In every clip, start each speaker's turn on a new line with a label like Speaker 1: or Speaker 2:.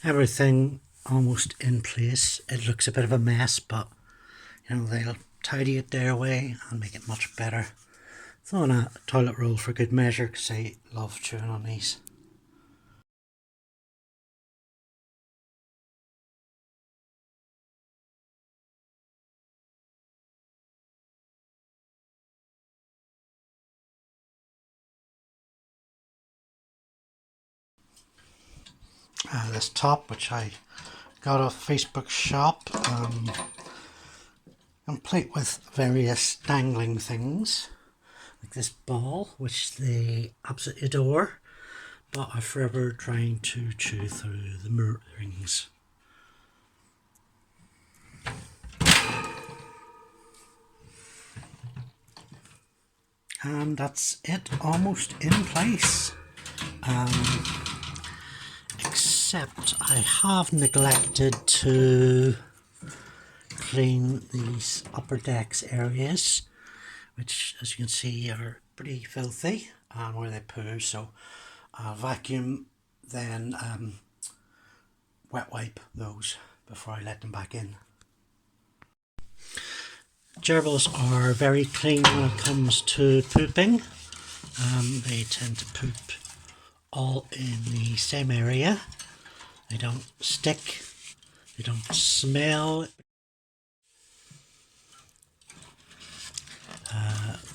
Speaker 1: Everything almost in place. It looks a bit of a mess, but you know, they'll tidy it their way and make it much better. Throw in a toilet roll for good measure because I love chewing on these. This top, which I got off Facebook shop, complete with various dangling things, like this ball, which they absolutely adore, but are forever trying to chew through the mirror rings. And that's it, almost in place. Except I have neglected to clean these upper decks areas, which as you can see are pretty filthy and where they poo, so I'll vacuum, then wet wipe those before I let them back in. Gerbils are very clean when it comes to pooping. They tend to poop all in the same area. They don't stick, they don't smell.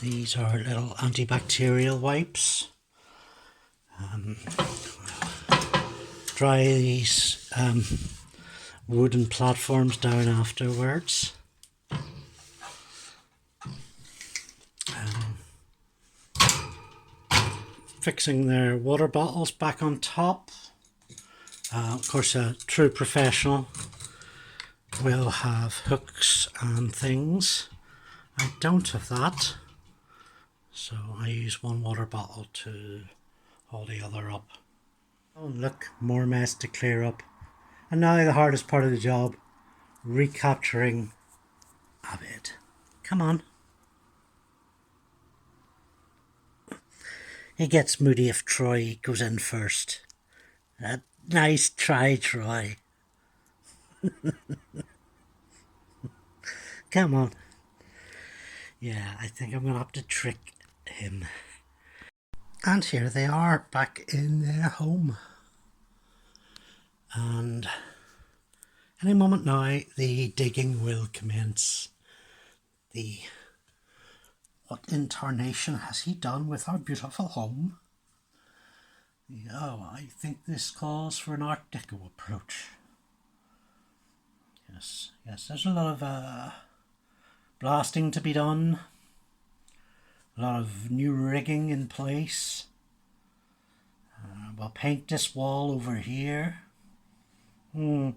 Speaker 1: These are little antibacterial wipes. Dry these wooden platforms down afterwards. Fixing their water bottles back on top. Of course, a true professional will have hooks and things. I don't have that, so I use one water bottle to hold the other up. Oh look, more mess to clear up. And now the hardest part of the job, recapturing Abed. Come on. He gets moody if Troy goes in first. Nice try, Troy. Come on. Yeah, I think I'm going to have to trick him. And here they are, back in their home. And any moment now, the digging will commence. What in tarnation has he done with our beautiful home? Oh, I think this calls for an Art Deco approach. Yes, there's a lot of blasting to be done. A lot of new rigging in place. We'll paint this wall over here. I'm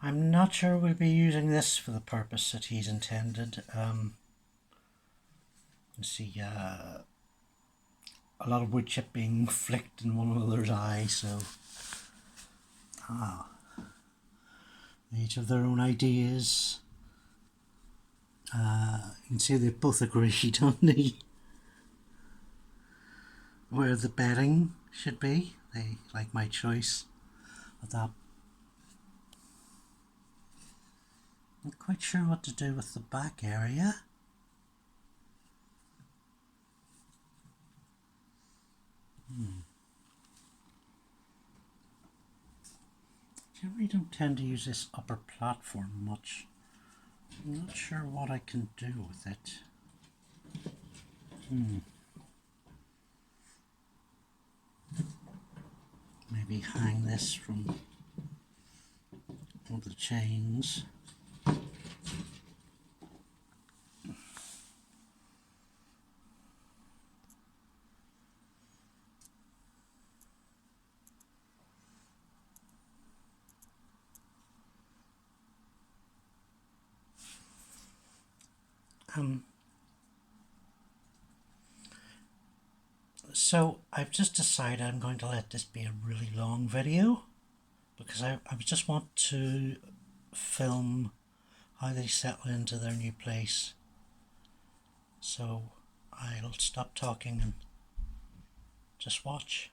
Speaker 1: not sure we'll be using this for the purpose that he's intended. Let's see, a lot of wood chip being flicked in one another's eye, so each of their own ideas. You can see they've both agreed on where the bedding should be. They like my choice of that. Not quite sure what to do with the back area. Generally don't tend to use this upper platform much. I'm not sure what I can do with it. Maybe hang this from one of the chains. So I've just decided I'm going to let this be a really long video because I just want to film how they settle into their new place. So I'll stop talking and just watch.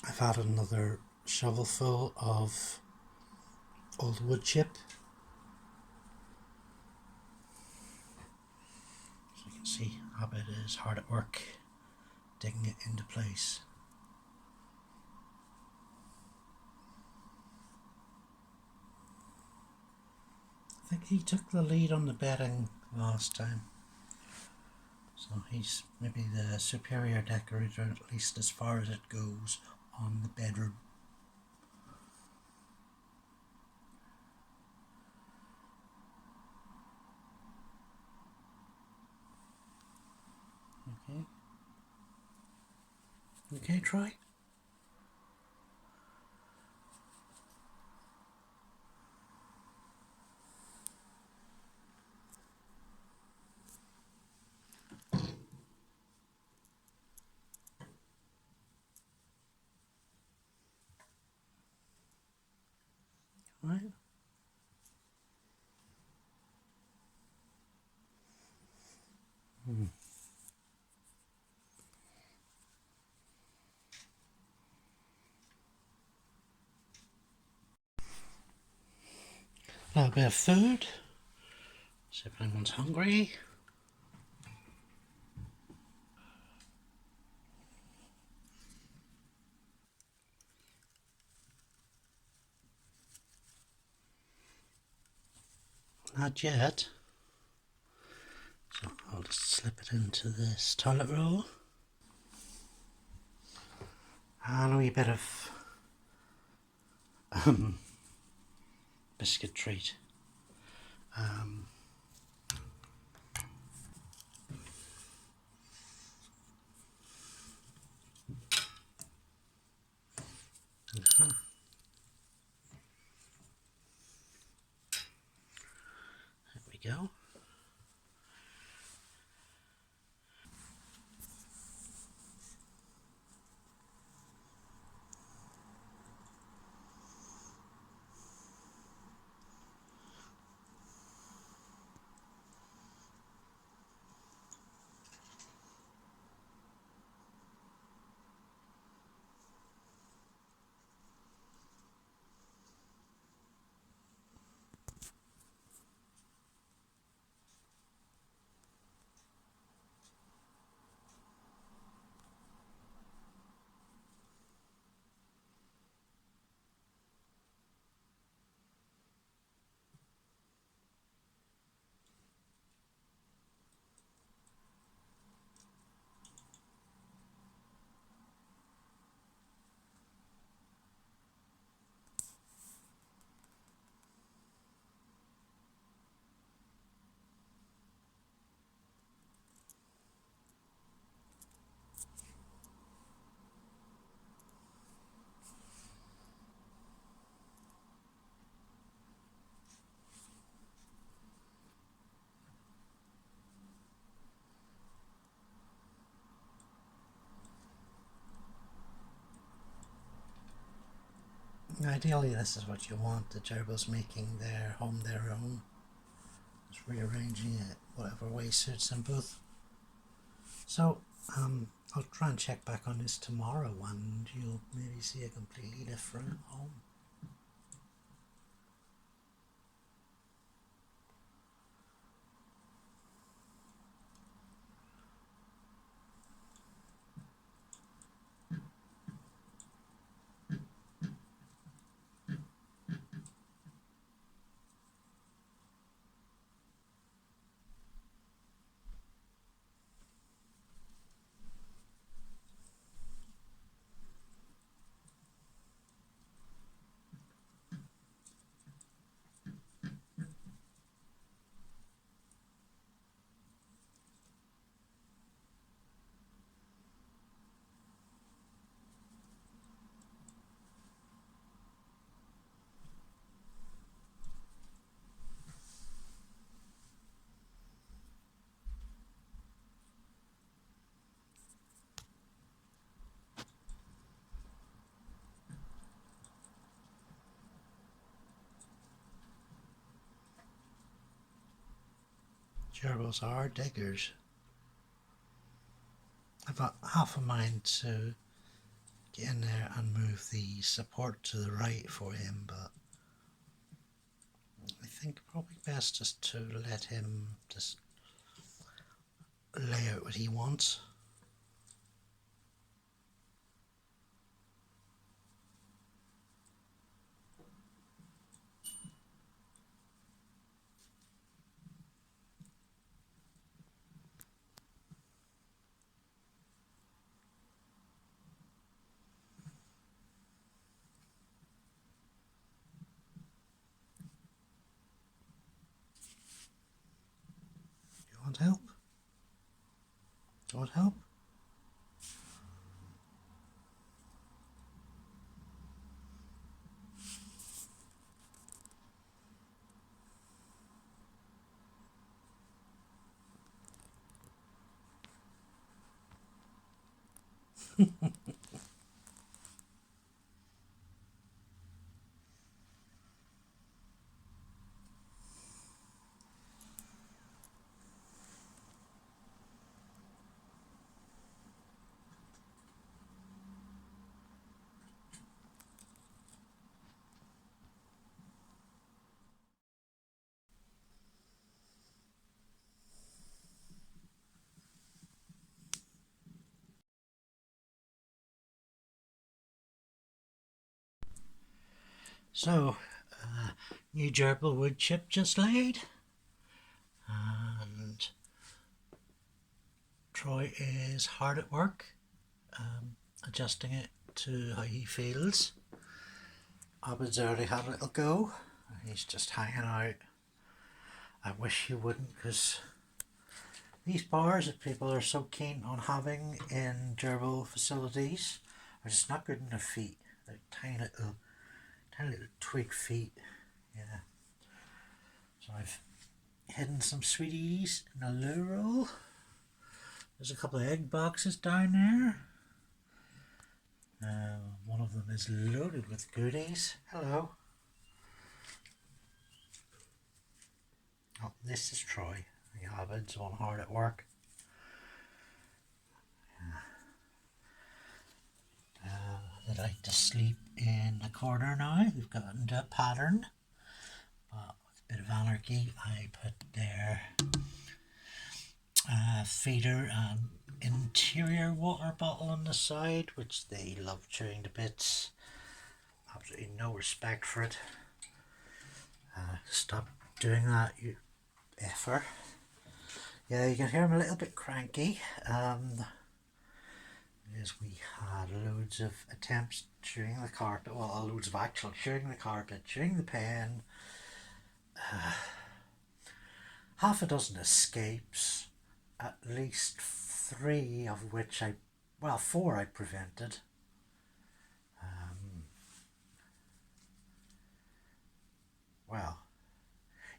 Speaker 1: I've had another shovelful of old wood chip. So you can see Abed is hard at work digging it into place. I think he took the lead on the bedding last time. So he's maybe the superior decorator, at least as far as it goes on the bedroom. Okay. Okay, Troy? Right. A little bit of food. See if anyone's hungry. Not yet. So I'll just slip it into this toilet roll. And a wee bit of biscuit treat. There we go. Ideally, this is what you want. The gerbils making their home their own. Just rearranging it whatever way suits them both. So, I'll try and check back on this tomorrow and you'll maybe see a completely different home. Gerbils are diggers. I've got half a mind to get in there and move the support to the right for him, but I think probably best just to let him just lay out what he wants. You want help? You want help? So, new gerbil wood chip just laid, and Troy is hard at work adjusting it to how he feels. Abed's already had a little go. He's just hanging out. I wish he wouldn't, because these bars that people are so keen on having in gerbil facilities are just not good enough feet. They're tiny little twig feet. Yeah. So I've hidden some sweeties in a loo roll. There's a couple of egg boxes down there. One of them is loaded with goodies. Hello. Oh, this is Troy. The Abed's on hard at work. They like to sleep in the corner now. They've got into a pattern. But with a bit of anarchy, I put their feeder and interior water bottle on the side, which they love chewing to bits. Absolutely no respect for it. Stop doing that, you effer. Yeah, you can hear him a little bit cranky. Because we had loads of attempts chewing the carpet, well, loads of actual chewing the carpet, chewing the pen, half a dozen escapes, at least 3 of which well, 4 I prevented. Well,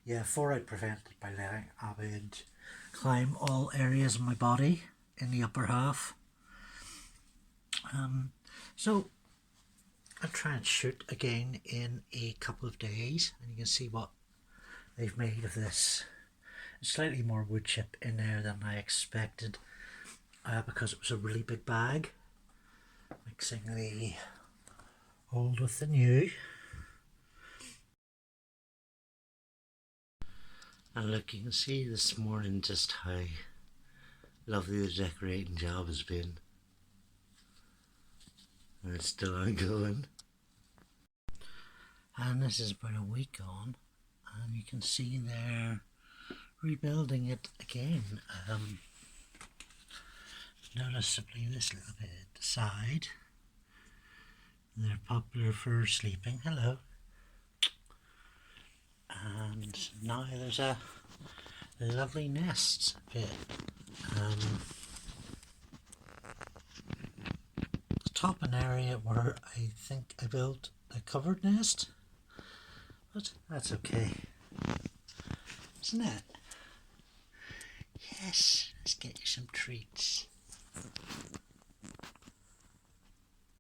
Speaker 1: yeah, 4 I prevented by letting Abed climb all areas of my body in the upper half. So I'll try and shoot again in a couple of days, and you can see what they've made of this. Slightly more wood chip in there than I expected, because it was a really big bag, mixing the old with the new. And look, you can see this morning just how lovely the decorating job has been. And it's still ongoing. And this is about a week on, and you can see they're rebuilding it again. Noticeably this little bit at the side. They're popular for sleeping. Hello. And now there's a lovely nest bit. The top an area where I think I built a covered nest, but that's okay, isn't it? Yes, let's get you some treats.